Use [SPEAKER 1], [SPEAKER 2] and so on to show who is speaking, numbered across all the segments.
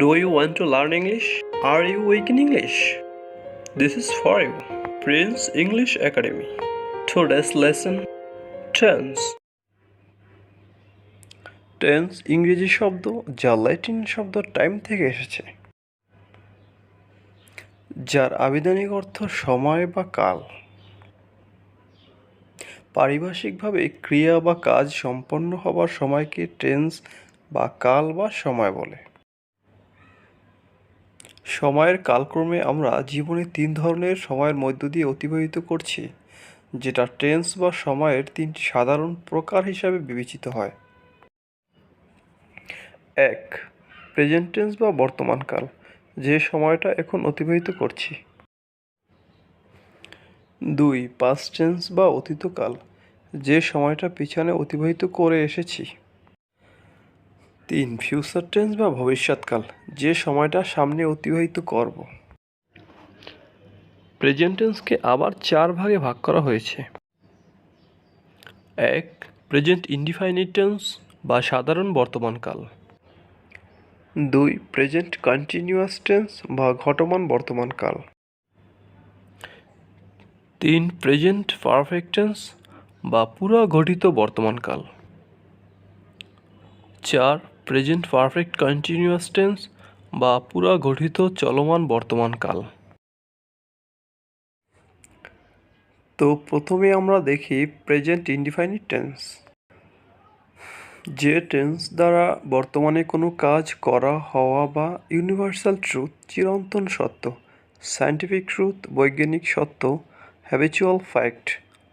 [SPEAKER 1] Do you want to learn English? Are you weak in English? This is for you, Prince English Academy. Today's lesson tense. Tense ইংরেজি শব্দ যা Latin শব্দ time থেকে এসেছে, যার আবিধানিক অর্থ সময় বা কাল। পারিভাষিকভাবে ক্রিয়া বা কাজ সম্পন্ন হবার সময়কে টেন্স বা কাল বা সময় বলে। সময়ের কালক্রমে আমরা জীবনে 3 ধরনের সময়ের মধ্য দিয়ে অতিবাহিত করছি, যেটা টেন্স বা সময়ের 3টি সাধারণ প্রকার হিসাবে বিবেচিত হয়। 1. প্রেজেন্ট টেন্স বা বর্তমানকাল, যে সময়টা এখন অতিবাহিত করছি। 2. পাস্ট টেন্স বা অতীতকাল, যে সময়টা পিছনে অতিবাহিত করে এসেছি। 3. ফিউচার টেন্স বা ভবিষ্যৎকাল, যে সময়টা সামনে অতিবাহিত করব। প্রেজেন্ট টেন্সকে আবার 4 ভাগে ভাগ করা হয়েছে। 1. প্রেজেন্ট ইনডিফাইনিট টেন্স বা সাধারণ বর্তমানকাল। 2. প্রেজেন্ট কন্টিনিউয়াস টেন্স বা ঘটমান বর্তমানকাল। 3. প্রেজেন্ট পারফেক্ট টেন্স বা পুরা গঠিত বর্তমানকাল। 4. প্রেজেন্ট পারফেক্ট কন্টিনিউয়াস টেন্স বা পুরা গঠিত চলমান বর্তমানকাল। তো প্রথমে আমরা দেখি প্রেজেন্ট ইনডিফাইনিট টেন্স, যে টেন্স দ্বারা বর্তমানে কোনো কাজ করা, হওয়া বা ইউনিভার্সাল ট্রুথ, চিরন্তন সত্য, সায়েন্টিফিক ট্রুথ, বৈজ্ঞানিক সত্য, হ্যাবিচুয়াল ফ্যাক্ট,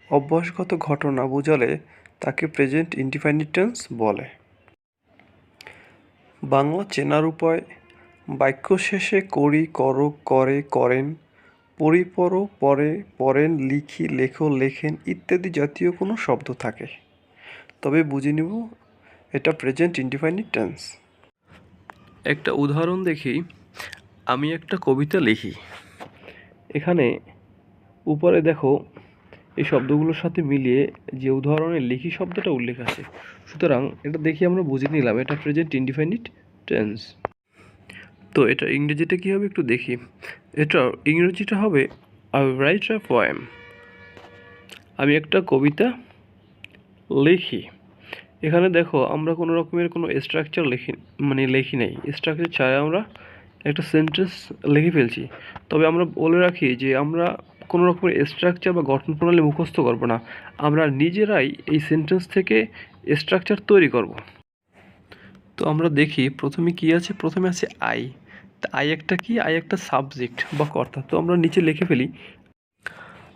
[SPEAKER 1] অভ্যাসগত ঘটনা বোঝালে তাকে প্রেজেন্ট ইনডিফাইনিট টেন্স বলে। বাংলা চেনার উপায়: বাক্য শেষে করি, করো, করে, করেন, পড়ি, পড়ো, পড়ে, পড়েন, লিখি, লেখো, লেখেন ইত্যাদি জাতীয় কোনো শব্দ থাকে। তবে বুঝে নিব এটা প্রেজেন্ট ইনডিফাইনিট টেন্স। একটা উদাহরণ দেখি। আমি একটা কবিতা লিখি। এখানে উপরে দেখো এই শব্দগুলোর সাথে মিলিয়ে যে উদাহরণে লিখি শব্দটা উল্লেখ আছে, সুতরাং এটা দেখি আমরা বুঝে নিলাম এটা প্রেজেন্ট ইনডিফাইনিট টেন্স। তো এটা ইংরেজিটা কী হবে একটু দেখি। এটা ইংরেজিটা হবে আই রাইট আ পোয়েম। আমি একটা কবিতা লিখি। এখানে দেখো আমরা কোনো রকমের কোনো স্ট্রাকচার লিখি নেই। স্ট্রাকচার ছাড়া আমরা একটা সেন্টেন্স লিখে ফেলছি। তবে আমরা বলে রাখি যে আমরা কোনো রকমের স্ট্রাকচার বা গঠন প্রণালী মুখস্থ করব না, আমরা নিজেরাই এই সেন্টেন্স থেকে স্ট্রাকচার তৈরি করব। তো আমরা দেখি প্রথমে কি আছে। প্রথমে আছে আই। তা আই একটা কি? আই একটা সাবজেক্ট বা কর্তা। তো আমরা নিচে লিখে ফেলি।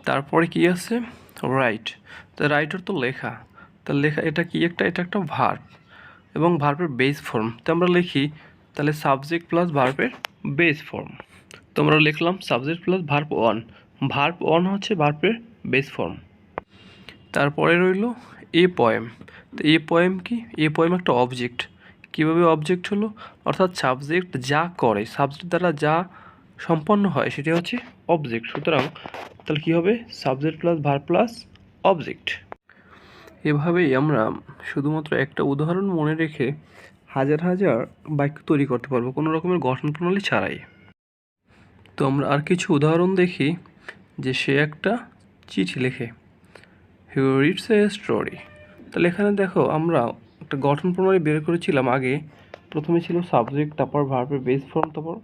[SPEAKER 1] তারপরে কি আছে? রাইট। তা রাইটার তো লেখা। তা লেখা এটা কি একটা? এটা একটা ভার্ব এবং ভার্বের বেস ফর্ম। তো আমরা লিখি তাহলে সাবজেক্ট প্লাস ভার্বের বেস ফর্ম। তো আমরা লিখলাম subject plus verb one. Verb one হচ্ছে ভার্বের বেস ফর্ম। তারপরে রইল এ পোয়েম। তো এ পোয়েম কি? এ পোয়েম একটা অবজেক্ট। কীভাবে অবজেক্ট হলো? অর্থাৎ সাবজেক্ট যা করে, সাবজেক্ট দ্বারা যা সম্পন্ন হয় সেটা হচ্ছে অবজেক্ট। সুতরাং তাহলে কী হবে? Subject plus verb plus object. এভাবেই আমরা শুধুমাত্র একটা উদাহরণ মনে রেখে হাজার হাজার বাক্য তৈরি করতে পারবো কোনো রকমের গঠন প্রণালী ছাড়াই। তো আমরা আর কিছু উদাহরণ দেখি। যে সে একটা চিঠি লেখে। He reads a story. তাহলে এখানে দেখো আমরা একটা গঠন প্রণালী বের করেছিলাম আগে। প্রথমে ছিল সাবজেক্ট, তারপর ভার্বের বেস ফর্ম, তারপর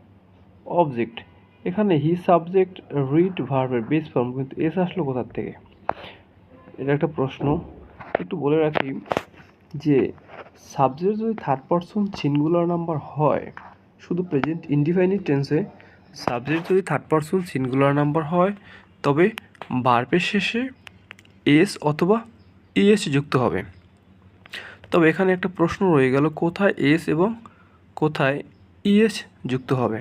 [SPEAKER 1] অবজেক্ট। এখানে হি সাবজেক্ট, রিড ভার্বের বেস ফর্ম, কিন্তু এস আসলো কোথার থেকে? এটা একটা প্রশ্ন। একটু বলে রাখি যে সাবজেক্ট যদি থার্ড পারসন সিঙ্গুলার নাম্বার হয়, শুধু প্রেজেন্ট ইনডিফাইনিট টেন্সে সাবজেক্ট যদি থার্ড পারসন সিঙ্গুলার নাম্বার হয় তবে ভার্বের শেষে এস অথবা ইএস যুক্ত হবে। তবে এখানে একটা প্রশ্ন রয়ে গেল, কোথায় এস এবং কোথায় ইএস যুক্ত হবে?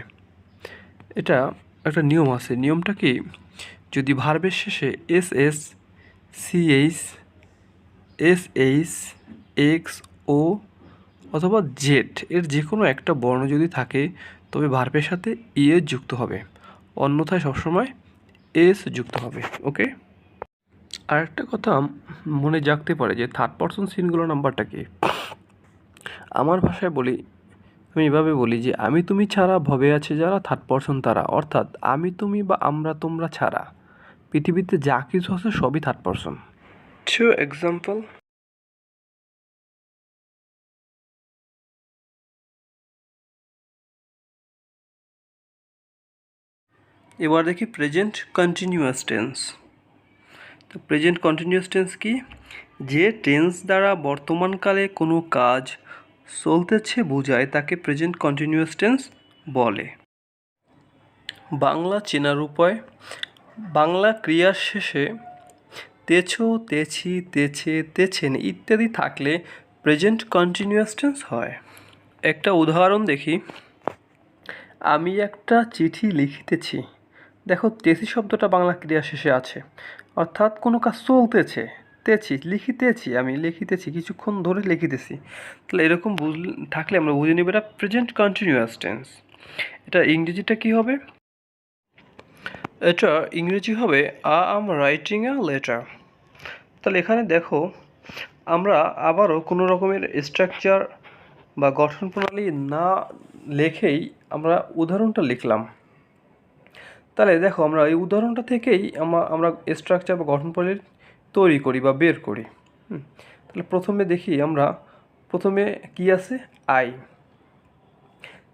[SPEAKER 1] এটা একটা নিয়ম আছে। নিয়মটা কি? যদি ভার্বের শেষে S S, CH, S H, X, O অথবা জেড এর যে কোনো একটা বর্ণ যদি থাকে তবে ভার্বের সাথে ইএস যুক্ত হবে, অন্যথায় সবসময় এস যুক্ত হবে। ওকে। আরেকটা কথা মনে জাগতে পারে যে থার্ড পারসন সিঙ্গুলার নাম্বারটা কি? আমার ভাষায় বলি, আমি এভাবে বলি যে আমি তুমি ছাড়া ভবে আছে যারা, থার্ড পারসন তারা, অর্থাৎ আমি তুমি বা আমরা তোমরা ছাড়া পৃথিবীতে যা কিছু আছে সবই থার্ড পারসন। টু এক্সাম্পল, এবার দেখি প্রেজেন্ট কন্টিনিউয়াস টেন্স। তো প্রেজেন্ট কন্টিনিউয়াস টেন্স কি? যে টেন্স দ্বারা বর্তমানকালে কোনো কাজ চলতেছে বোঝায় তাকে প্রেজেন্ট কন্টিনিউয়াস টেন্স বলে। বাংলা চেনার উপায়, বাংলা ক্রিয়ার শেষে তেছো, তেছি, তেছে, তেছেন ইত্যাদি থাকলে প্রেজেন্ট কন্টিনিউয়াস টেন্স হয়। একটা উদাহরণ দেখি, আমি একটা চিঠি লিখিতেছি। দেখো তেছি শব্দটা বাংলা ক্রিয়া শেষে আছে, অর্থাৎ কোনো কাজ চলতেছে। তেছি, লিখিতেছি, আমি লিখিতেছি, কিছুক্ষণ ধরে লিখিতেছি। তাহলে এরকম থাকলে আমরা বুঝে নিব এটা প্রেজেন্ট কন্টিনিউয়াস টেন্স। এটা ইংরেজিটা কি হবে? এটা ইংরেজি হবে আম রাইটিং আ লেটার। তাহলে এখানে দেখো আমরা আবারও কোনো রকমের স্ট্রাকচার বা গঠন প্রণালী না লেখেই আমরা উদাহরণটা লিখলাম। তাহলে দেখো আমরা এই উদাহরণটা থেকেই আমরা স্ট্রাকচার বা গঠন প্রণালী তৈরি করি বা বের করি। তাহলে প্রথমে দেখি আমরা, প্রথমে কি আছে? আই।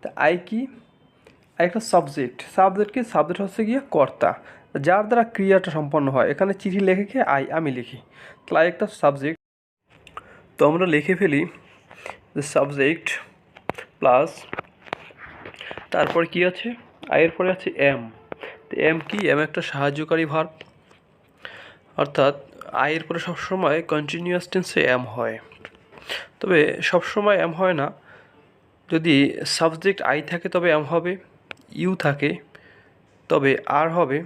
[SPEAKER 1] তা আই কি? আই একটা সাবজেক্ট। সাবজেক্ট কি? সাবজেক্ট হচ্ছে গিয়ে কর্তা, যার দ্বারা ক্রিয়াটা সম্পন্ন হয়। এখানে চিঠি লেখে আই, আমি লিখি। তাহলে আই একটা সাবজেক্ট। তো আমরা লিখে ফেলি যে সাবজেক্ট প্লাস, তারপর কি আছে? আয়ের পরে আছে এম। তো এম কি? এম একটা সাহায্যকারী ভার্ব, অর্থাৎ আয়ের পরে সবসময় কন্টিনিউয়াস টেন্সে এম হয়। তবে সবসময় এম হয় না। যদি সাবজেক্ট আই থাকে তবে এম হবে, ইউ থাকে তবে আর হবে,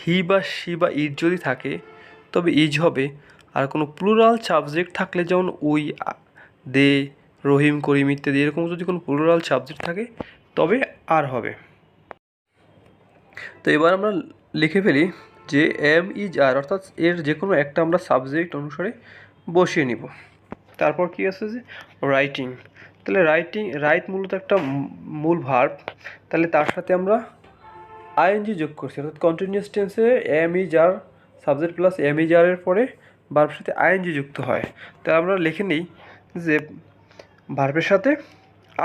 [SPEAKER 1] হি বা শি বা ইট যদি থাকে তবে ইজ হবে। আর কোনো প্লুরাল সাবজেক্ট থাকলে, যেমন উই, দে, রহিম, করিম ইত্যাদি, এরকম যদি কোনো প্লুরাল সাবজেক্ট থাকে তবে আর হবে। তো এবার আমরা লিখে ফেলি যে এম ইজ আর, অর্থাৎ এর যে কোনো একটা আমরা সাবজেক্ট অনুসারে বসিয়ে নিব। তারপর কি আছে যে রাইটিং। তাহলে রাইট মূলত একটা মূল ভার্ব, তাহলে তার সাথে আমরা আইএনজি যোগ করছি, অর্থাৎ কন্টিনিউয়াস টেন্সে am is are subject plus am is are এর পরে ভার্বের সাথে আইএনজি যুক্ত হয়। তাহলে আমরা লিখে নিই যে ভার্বের সাথে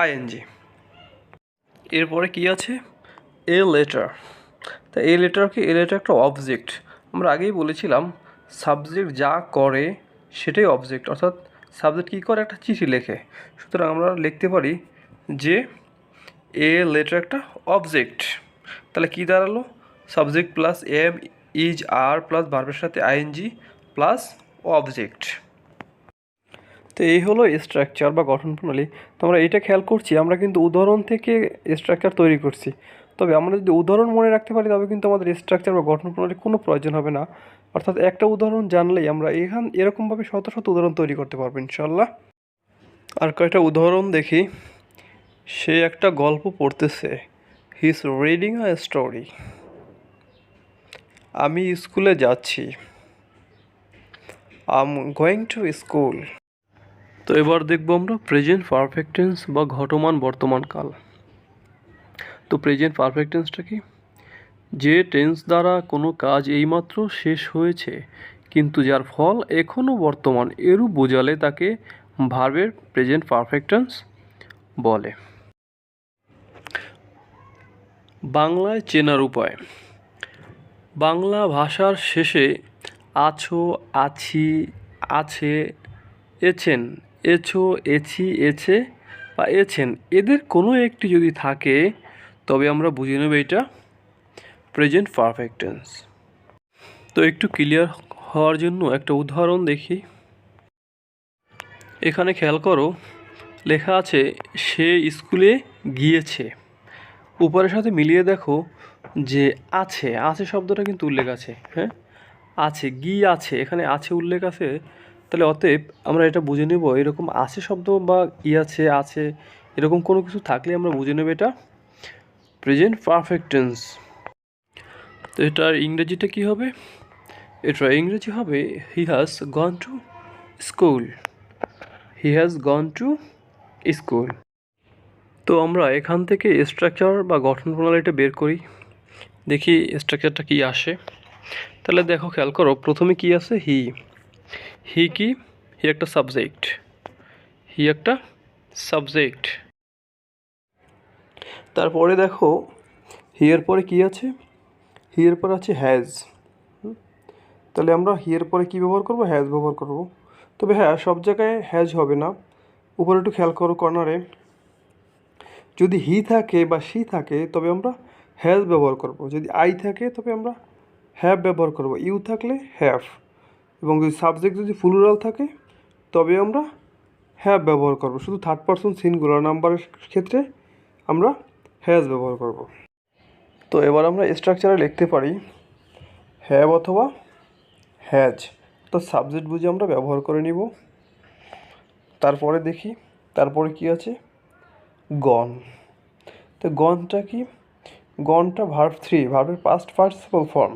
[SPEAKER 1] আইএনজি। এরপরে কি আছে? A letter. তা এ লেটার কি? এ লেটার একটা অবজেক্ট। আমরা আগেই বলেছিলাম সাবজেক্ট যা করে সেটাই অবজেক্ট, অর্থাৎ সাবজেক্ট কী করে? একটা চিঠি লেখে। সুতরাং আমরা লিখতে পারি যে এ লেটার একটা অবজেক্ট। তাহলে কী দাঁড়ালো? Subject plus am is are plus ভার্বের সাথে আইএনজি প্লাস অবজেক্ট। তো এই হলো স্ট্রাকচার বা গঠন প্রণালী। তো আমরা এটা খেয়াল করছি, আমরা কিন্তু উদাহরণ থেকে স্ট্রাকচার তৈরি করছি। তবে আমরা যদি উদাহরণ মনে রাখতে পারি তবে কিন্তু আমাদের স্ট্রাকচার বা গঠন প্রণালীর কোনো প্রয়োজন হবে না। অর্থাৎ একটা উদাহরণ জানলেই আমরা এরকমভাবে শত শত উদাহরণ তৈরি করতে পারবো ইনশাল্লাহ। আর কয়েকটা উদাহরণ দেখি। সে একটা গল্প পড়তেছে, he is reading a story. আমি স্কুলে যাচ্ছি, I am going to school. তো এবার দেখবো আমরা প্রেজেন্ট পারফেক্ট টেন্স বা ঘটমান বর্তমান কাল। তো প্রেজেন্ট পারফেক্ট টেন্সটা কি? যে টেন্স দ্বারা কোনো কাজ এইমাত্র শেষ হয়েছে কিন্তু যার ফল এখনও বর্তমান, এরূপ বোঝালে তাকে ভার্বের প্রেজেন্ট পারফেক্ট টেন্স বলে। বাংলায় চেনার উপায়, বাংলা ভাষার শেষে আছো, আছি, আছে, এছেন, এছো, এছি, এছে বা এছেন এদের কোনো একটি যদি থাকে তবে আমরা বুঝে নেব এটা প্রেজেন্ট পারফেক্ট টেন্স। তো একটু ক্লিয়ার হওয়ার জন্য একটা উদাহরণ দেখি। এখানে খেয়াল করো, লেখা আছে সে স্কুলে গিয়েছে। উপরের সাথে মিলিয়ে দেখো যে আছে, আছে শব্দটা কিন্তু উল্লেখ আছে। হ্যাঁ, আছে, আছে, এখানে আছে উল্লেখ আছে। তাহলে অতএব আমরা এটা বুঝে নেব, এরকম আছে শব্দ বা আছে এরকম কোনো কিছু থাকলে আমরা বুঝে নেব এটা প্রেজেন্ট পারফেক্ট টেন্স। তো এটার ইংরেজিটা কী হবে? এটা ইংরেজি হবে he has gone to school. He has gone to school. তো আমরা এখান থেকে স্ট্রাকচার বা গঠন প্রণালীটা বের করি, দেখি স্ট্রাকচারটা কি আসে। তাহলে দেখো, খেয়াল করো, প্রথমে কি আছে? হি। হি কি? হি একটা সাবজেক্ট। হি একটা সাবজেক্ট। তারপরে দেখো, হি এর পরে কি আছে? হি এর পরে আছে হ্যাজ। তাহলে আমরা হি এর পরে কি ব্যবহার করব? হ্যাজ ব্যবহার করব। তবে হ্যাঁ, সব জায়গায় হ্যাজ হবে না। উপরে একটু খেয়াল করো কর্নারে, যদি হি থাকে বা শি থাকে তবে আমরা হ্যাজ ব্যবহার করব। যদি আই থাকে তবে আমরা হ্যাভ ব্যবহার করব। ইউ থাকলে হ্যাভ। এবং যদি সাবজেক্ট যদি প্লুরাল থাকে তবে আমরা হ্যাভ ব্যবহার করব। শুধু থার্ড পারসন সিঙ্গুলার নাম্বারের ক্ষেত্রে আমরা হ্যাজ ব্যবহার করব। তো এবার আমরা স্ট্রাকচারে লিখতে পারি হ্যাভ অথবা হ্যাজ। তো সাবজেক্ট বুঝে আমরা ব্যবহার করে নিব। তারপরে দেখি, তারপরে কি আছে? গন। তো গনটা কি? গনটা ভার্ব 3, ভার্বের পাস্ট পার্টিসিপল ফর্ম।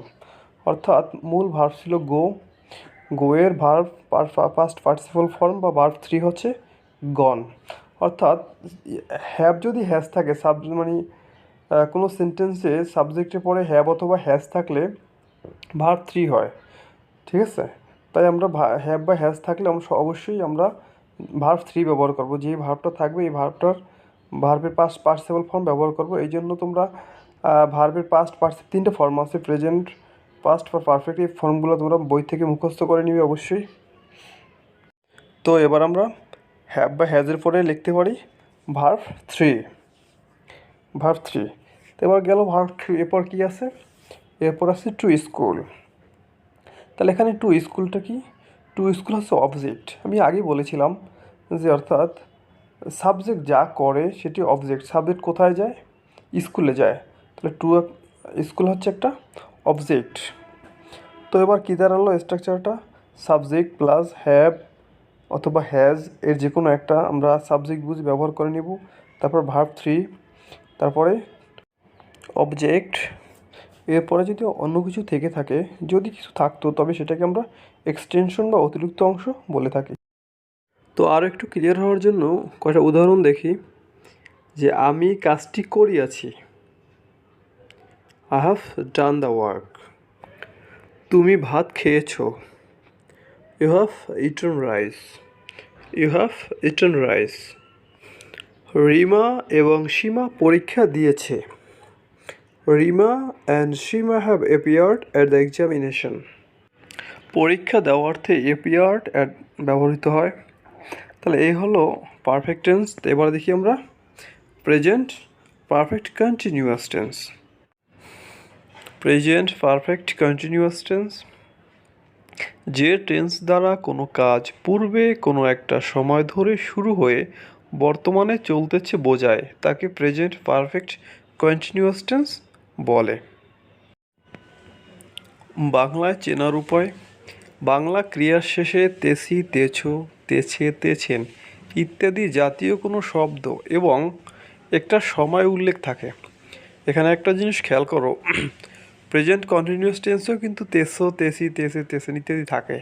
[SPEAKER 1] অর্থাৎ মূল ভার্ব ছিল গো, গোয়ের ভার্ব পাস্ট পার্টিসিপল ফর্ম বা ভার্ব 3 হচ্ছে গন। অর্থাৎ হ্যাভ যদি হ্যাজ থাকে, মানে কোনো সেন্টেন্সে সাবজেক্টের পরে হ্যাভ অথবা হ্যাজ থাকলে ভার্ব 3 হয়, ঠিক আছে? তাই আমরা হ্যাভ বা হ্যাজ থাকলে আমরা অবশ্যই আমরা ভার্ব 3 ব্যবহার করব। যেই ভার্বটা থাকবে এই ভার্বের পাস্ট পার্টিসিপল ফর্ম ব্যবহার করব। এই জন্য তোমরা ভার্বের পাস্ট পার্টিসিপল 3টে ফর্ম আছে, প্রেজেন্ট, পাস্ট বা পারফেক্ট। এই ফর্মগুলো তোমরা বই থেকে মুখস্থ করে নিবে অবশ্যই। তো এবার আমরা হ্যাভ বা হ্যাজের পরে লিখতে পারি ভার্ব 3। ভার্ব 3। তো এবার গেল ভার্ব 3। এরপর কি আছে? এরপর আছে টু স্কুল। তাহলে এখানে টু স্কুলটা কি? টু স্কুল হচ্ছে অবজেক্ট। আমি আগেই বলেছিলাম যে অর্থাৎ সাবজেক্ট যা করে সেটি অবজেক্ট। সাবজেক্ট কোথায় যায়? স্কুলে যায়। তাহলে টু স্কুল হচ্ছে একটা অবজেক্ট। তো এবার কী দাঁড়ালো স্ট্রাকচারটা? সাবজেক্ট প্লাস হ্যাভ অথবা হ্যাজ, এর যে কোনো একটা আমরা সাবজেক্ট বুঝে ব্যবহার করে নেব। তারপর ভার্ব 3, তারপরে অবজেক্ট। এরপরে যদি অন্য কিছু থেকে থাকে, যদি কিছু থাকতো তবে সেটাকে আমরা এক্সটেনশন বা অতিরিক্ত অংশ বলে থাকি। তো আরও একটু ক্লিয়ার হওয়ার জন্য কয়েকটা উদাহরণ দেখি, যে আমি কাজটি করিয়াছি। I have done the work. তুমি ভাত খেয়েছো। You have eaten rice. You have eaten rice. Rima এবং সীমা পরীক্ষা দিয়েছে। Rima and Sima have appeared at the examination. পরীক্ষা দেওয়ার অর্থে অ্যাপিয়ার্ড অ্যাট ব্যবহৃত হয়। তাহলে এই হলো পারফেক্ট টেন্স। এবার দেখি আমরা present perfect continuous tense. Present perfect continuous tense যে টেন্স দ্বারা কোনো কাজ পূর্বে কোনো একটা সময় ধরে শুরু হয়ে বর্তমানে চলতেছে বোঝায়, তাকে প্রেজেন্ট পারফেক্ট কন্টিনিউয়াস টেন্স বলে। বাংলায় চেনার উপায়। বাংলা ক্রিয়ার শেষে তেছি, তেছো, তেছে, তেছেন ইত্যাদি জাতীয় কোনো শব্দ এবং একটা সময় উল্লেখ থাকে। এখানে একটা জিনিস খেয়াল করো, প্রেজেন্ট কন্টিনিউয়াস টেন্সেও কিন্তু তেসো, তেসি, তেসে, তেসেন ইত্যাদি থাকে,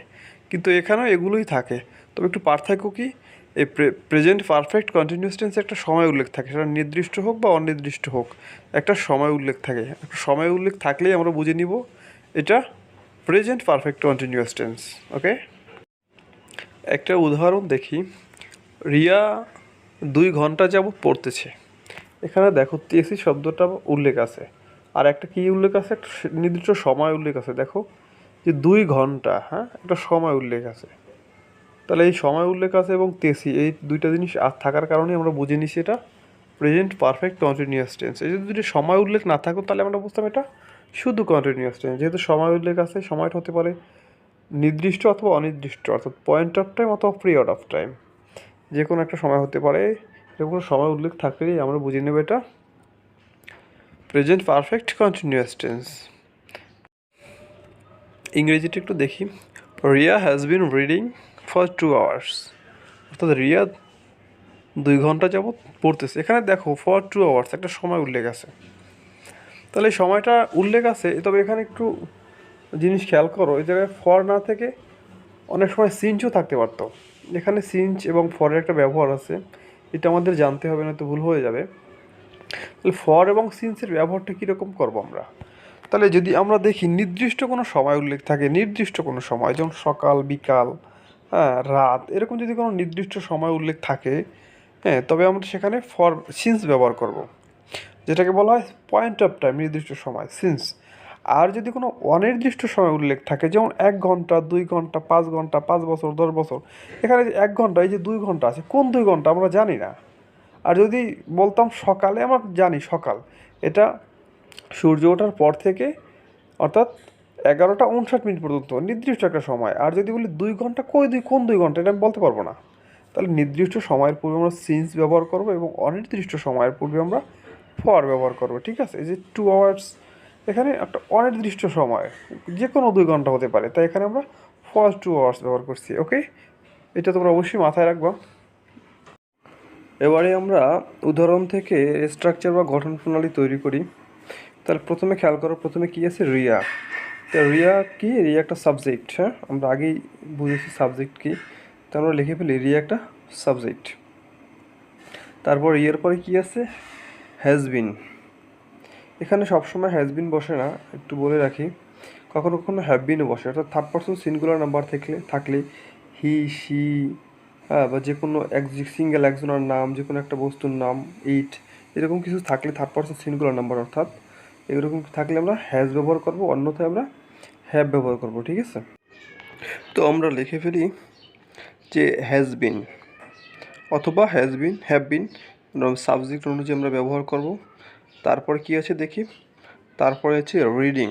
[SPEAKER 1] কিন্তু এখানেও এগুলোই থাকে। তবে একটু পার্থক্য কি, এই প্রেজেন্ট পারফেক্ট কন্টিনিউয়াস টেন্সে একটা সময় উল্লেখ থাকে, সেটা নির্দিষ্ট হোক বা অনির্দিষ্ট হোক, একটা সময় উল্লেখ থাকে। একটা সময় উল্লেখ থাকলেই আমরা বুঝে নিব এটা প্রেজেন্ট পারফেক্ট কন্টিনিউয়াস টেন্স। ওকে, একটা উদাহরণ দেখি। রিয়া 2 ঘন্টা যাবৎ পড়তেছে। এখানে দেখো তেসি শব্দটা উল্লেখ আছে, আর একটা কী উল্লেখ আছে? একটা নির্দিষ্ট সময় উল্লেখ আছে। দেখো যে 2 ঘন্টা, হ্যাঁ, একটা সময় উল্লেখ আছে। তাহলে এই সময় উল্লেখ আছে এবং তেসি, এই দুইটা জিনিস আর থাকার কারণে আমরা বুঝে নিছি এটা প্রেজেন্ট পারফেক্ট কন্টিনিউয়াস টেন্স। এই যদি সময় উল্লেখ না থাকতো তাহলে আমরা বুঝতাম এটা শুধু কন্টিনিউয়াস টেন্স। যেহেতু সময় উল্লেখ আছে, সময়টা হতে পারে নির্দিষ্ট অথবা অনির্দিষ্ট, অর্থাৎ পয়েন্ট অফ টাইম অথবা পিরিয়ড অফ টাইম, যে কোনো একটা সময় হতে পারে। এরকম সময় উল্লেখ থাকলেই আমরা বুঝে নেব এটা প্রেজেন্ট পারফেক্ট কন্টিনিউয়াস টেন্স। ইংরেজিটা একটু দেখি। Riya has been reading for 2 hours। অর্থাৎ রিয়া 2 ঘন্টা যাবৎ পড়তেছে। এখানে দেখো ফর 2 hours একটা সময় উল্লেখ আছে। তাহলে এই সময়টা উল্লেখ আছে, তবে এখানে একটু জিনিস খেয়াল করো, এই জায়গায় ফর না থেকে অনেক সময় সিঞ্চও থাকতে পারতো। এখানে সিঞ্চ এবং ফরের একটা ব্যবহার আছে, এটা আমাদের জানতে হবে, না তো ভুল হয়ে যাবে। তাহলে ফর এবং সিন্সের ব্যবহারটা কীরকম করবো আমরা? তাহলে যদি আমরা দেখি নির্দিষ্ট কোনো সময় উল্লেখ থাকে, নির্দিষ্ট কোনো সময় যেমন সকাল, বিকাল, হ্যাঁ, রাত, এরকম যদি কোনো নির্দিষ্ট সময় উল্লেখ থাকে, হ্যাঁ, তবে আমরা সেখানে ফর সিন্স ব্যবহার করব, যেটাকে বলা হয় পয়েন্ট অফ টাইম, নির্দিষ্ট সময়, সিন্স। আর যদি কোনো অনির্দিষ্ট সময় উল্লেখ থাকে, যেমন 1 ঘন্টা, 2 ঘন্টা, 5 ঘন্টা, 5 বছর, 10 বছর, এখানে যে 1 ঘন্টা, এই যে 2 ঘন্টা আছে, কোন 2 ঘন্টা আমরা জানি না। আর যদি বলতাম সকালে, আমরা জানি সকাল, এটা সূর্য ওঠার পর থেকে, অর্থাৎ 11টা 59 মিনিট পর্যন্ত নির্দিষ্ট একটা সময়। আর যদি বলি 2 ঘন্টা, কোন 2 ঘন্টা, এটা আমি বলতে পারবো না। তাহলে নির্দিষ্ট সময়ের পূর্বে আমরা সিন্স ব্যবহার করব এবং অনির্দিষ্ট সময়ের পূর্বে আমরা ফর ব্যবহার করব, ঠিক আছে? এই যে 2 আওয়ার্স, এখানে একটা অনির্দিষ্ট সময়, যে কোনো 2 ঘন্টা হতে পারে, তাই এখানে আমরা ফর 2 আওয়ার্স ব্যবহার করছি। ওকে, এটা তোমরা অবশ্যই মাথায় রাখবা। এবারে আমরা উদাহরণ থেকে স্ট্রাকচার বা গঠন প্রণালী তৈরি করি। তাহলে প্রথমে খেয়াল করো, প্রথমে কী আছে? রিয়া। তো রিয়া কি? রিয়া একটা সাবজেক্ট, হ্যাঁ, আমরা আগেই বুঝেছি সাবজেক্ট কি। তো আমরা লিখে ফেলি রিয়া একটা সাবজেক্ট। তারপর রিয়ার পরে কী আছে? হ্যাজবিন। এখানে সবসময় হ্যাজবিন বসে না, একটু বলে রাখি, কখনো কখনো হ্যাভবিনও বসে, অর্থাৎ থার্ড পারসন সিঙ্গুলার নাম্বার থাকলে হি, সি, হ্যাঁ, বা যে কোনো সিঙ্গেল একজনের নাম, যে কোনো একটা বস্তুর নাম, ইট, এরকম কিছু থাকলে থার্ড পারসন সিঙ্গুলার নাম্বার, অর্থাৎ এরকম থাকলে আমরা হ্যাজ ব্যবহার করব, অন্যথায় আমরা হ্যাভ ব্যবহার করব, ঠিক আছে? তো আমরা লিখে ফেলি যে হ্যাজ বিন অথবা has been, have been, subject অনুযায়ী আমরা ব্যবহার করব। তারপরে কি আছে দেখি, তারপরে আছে রিডিং।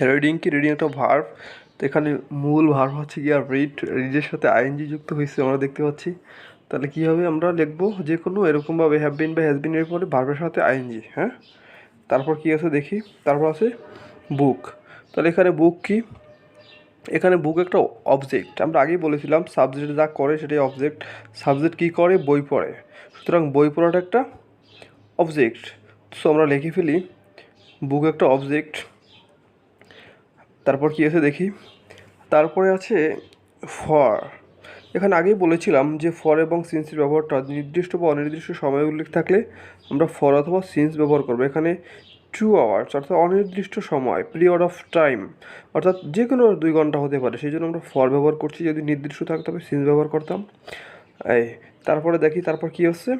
[SPEAKER 1] রিডিং কি? রিডিং একটা ভার্ব। তো এখানে মূল ভার্ব হচ্ছে কি আর রিড, রিডের সাথে আইএনজি যুক্ত হয়েছে আমরা দেখতে পাচ্ছি। তাহলে কী হবে? আমরা লিখবো যে কোনো এরকমভাবে হ্যাভ বিন বা হ্যাজ বিন এর পরে ভার্বের সাথে আইএনজি, হ্যাঁ। তারপর কি আছে দেখি, তারপর আছে বুক। তাহলে এখানে বুক কি? এখানে বুক একটা অবজেক্ট, আমরা আগেই বলেছিলাম সাবজেক্ট যা করে সেটাই অবজেক্ট। সাবজেক্ট কী করে? বই পড়ে, সুতরাং বই পড়াটা একটা অবজেক্ট। সো আমরা লিখে ফেলি বুক একটা অবজেক্ট। তারপর কি আছে দেখি, তারপরে আছে ফর। এখানে আগেই বলেছিলাম যে ফর এবং সিন্সের ব্যবহারটা নির্দিষ্ট বা অনির্দিষ্ট সময় উল্লেখ থাকলে আমরা ফর অথবা সিন্স ব্যবহার করবো। এখানে 2 আওয়ার্স অর্থাৎ অনির্দিষ্ট সময়, পিরিয়ড অফ টাইম অর্থাৎ যে কোনো 2 ঘন্টা হতে পারে, সেই জন্য আমরা ফর ব্যবহার করছি। যদি নির্দিষ্ট থাকতে হবে সিন্স ব্যবহার করতাম। এই তারপরে দেখি, তারপর কী হচ্ছে,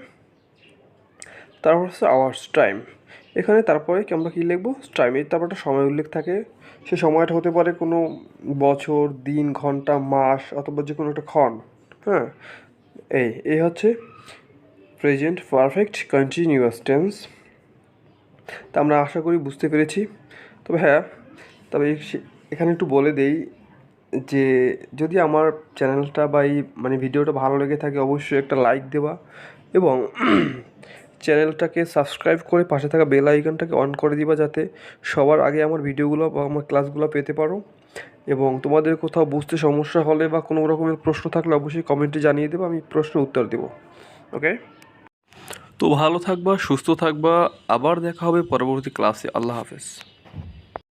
[SPEAKER 1] তারপর হচ্ছে আওয়ার্স, টাইম। এখানে তারপরে আমরা কী লিখবো? টাইম। এর তারপর একটা সময় উল্লেখ থাকে, সে সময়টা হতে পারে কোনো বছর, দিন, ঘন্টা, মাস, অথবা যে কোনো একটা ক্ষণ, হ্যাঁ। এই হচ্ছে প্রেজেন্ট পারফেক্ট কন্টিনিউয়াস টেন্স। তা আমরা আশা করি বুঝতে পেরেছি। তবে হ্যাঁ, তবে এখানে একটু বলে দেই যে যদি আমার চ্যানেলটা বা এই ভিডিওটা ভালো লেগে থাকে, অবশ্যই একটা লাইক দেওয়া এবং চ্যানেলটাকে সাবস্ক্রাইব করে পাশে থাকা বেল আইকনটাকে অন করে দিবা, যাতে সবার আগে আমার ভিডিওগুলো বা আমার ক্লাসগুলো পেতে পারো। এবং তোমাদের কোথাও বুঝতে সমস্যা হলে বা কোনো রকমের প্রশ্ন থাকলে অবশ্যই কমেন্টে জানিয়ে দেবো, আমি প্রশ্নের উত্তর দেবো। ওকে, তো ভালো থাকবা, সুস্থ থাকবা, আবার দেখা হবে পরবর্তী ক্লাসে। আল্লাহ হাফেজ।